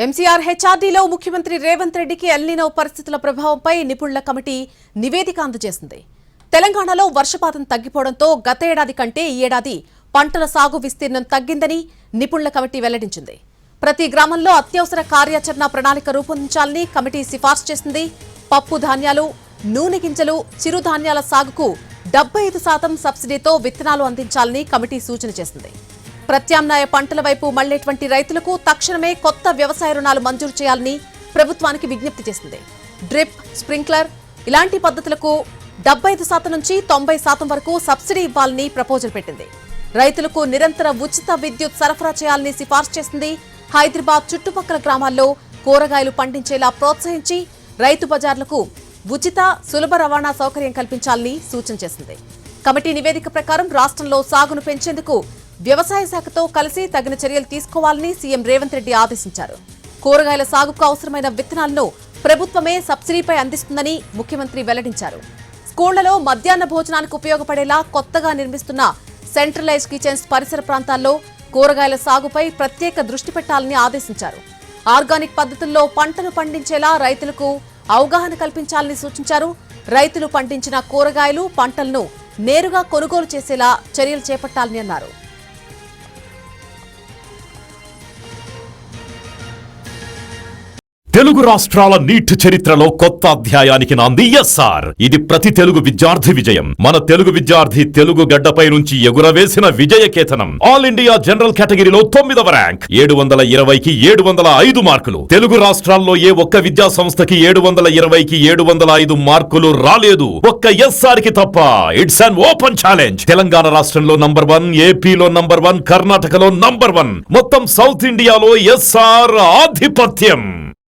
MCR హెచ్ఆర్డీలో ముఖ్యమంత్రి రేవంత్ రెడ్డికి El Niño పరిస్థితుల ప్రభావంపై నిపుణుల కమిటీ నివేదిక అందజేసింది. తెలంగాణలో వర్షపాతం తగ్గిపోవడంతో గత ఏడాది కంటే ఈ ఏడాది పంటల సాగు విస్తీర్ణం తగ్గిందని నిపుణుల కమిటీ వెల్లడించింది. ప్రతి గ్రామంలో అత్యవసర కార్యాచరణ ప్రణాళిక రూపొందించాలని కమిటీ సిఫార్సు చేసింది. పప్పు ధాన్యాలు, నూనె గింజలు, చిరుధాన్యాల సాగుకు 75% సబ్సిడీతో విత్తనాలు అందించాలని కమిటీ సూచన చేసింది. ప్రత్యామ్నాయ పంటల వైపు మళ్లేటువంటి రైతులకు తక్షణమే కొత్త వ్యవసాయ రుణాలు మంజూరు చేయాలని ప్రభుత్వానికి విజ్ఞప్తి చేసింది. డ్రిప్, స్ప్రింక్లర్ ఇలాంటి పద్ధతులకు 75% నుంచి 90% వరకు సబ్సిడీ ఇవ్వాలని ప్రపోజల్ పెట్టింది. రైతులకు నిరంతర ఉచిత విద్యుత్ సరఫరా చేయాలని సిఫార్సు చేసింది. హైదరాబాద్ చుట్టుపక్కల గ్రామాల్లో కూరగాయలు పండించేలా ప్రోత్సహించి రైతు బజార్లకు ఉచిత సులభ రవాణా సౌకర్యం కల్పించాలని సూచన చేసింది. కమిటీ నివేదిక ప్రకారం రాష్ట్రంలో సాగును పెంచేందుకు వ్యవసాయ శాఖతో కలిసి తగిన చర్యలు తీసుకోవాలని సీఎం రేవంత్ రెడ్డి ఆదేశించారు. కూరగాయల సాగుకు అవసరమైన విత్తనాలను ప్రభుత్వమే సబ్సిడీపై అందిస్తుందని ముఖ్యమంత్రి వెల్లడించారు. స్కూళ్లలో మధ్యాహ్న భోజనానికి ఉపయోగపడేలా కొత్తగా నిర్మిస్తున్న సెంట్రలైజ్ కిచెన్స్ పరిసర ప్రాంతాల్లో కూరగాయల సాగుపై ప్రత్యేక దృష్టి పెట్టాలని ఆదేశించారు. ఆర్గానిక్ పద్ధతుల్లో పంటను పండించేలా రైతులకు అవగాహన కల్పించాలని సూచించారు. రైతులు పండించిన కూరగాయలు, పంటలను నేరుగా కొనుగోలు చేసేలా చర్యలు చేపట్టాలని అన్నారు. తెలుగు రాష్ట్రాల నీట్ చరిత్రలో కొత్త అధ్యాయానికి నాంది ఎస్ఆర్. ఇది ప్రతి తెలుగు విద్యార్థి విజయం. మన తెలుగు విద్యార్థి తెలుగు గడ్డపై నుంచి ఎగురవేసిన విజయకేతనం. ఆల్ ఇండియా జనరల్ కేటగిరీలో 9వ ర్యాంక్, 720కి 705 మార్కులు. తెలుగు రాష్ట్రాల్లో ఏ ఒక్క విద్యా సంస్థకి 720కి 705 మార్కులు రాలేదు, ఒక్క ఎస్ఆర్ కి తప్ప. It's an open challenge. Telangana రాష్ట్రంలో నంబర్ 1, ఏపీలో నంబర్ 1, కర్ణాటకలో నంబర్ 1, మొత్తం సౌత్ ఇండియాలో ఎస్ఆర్ ఆధిపత్యం.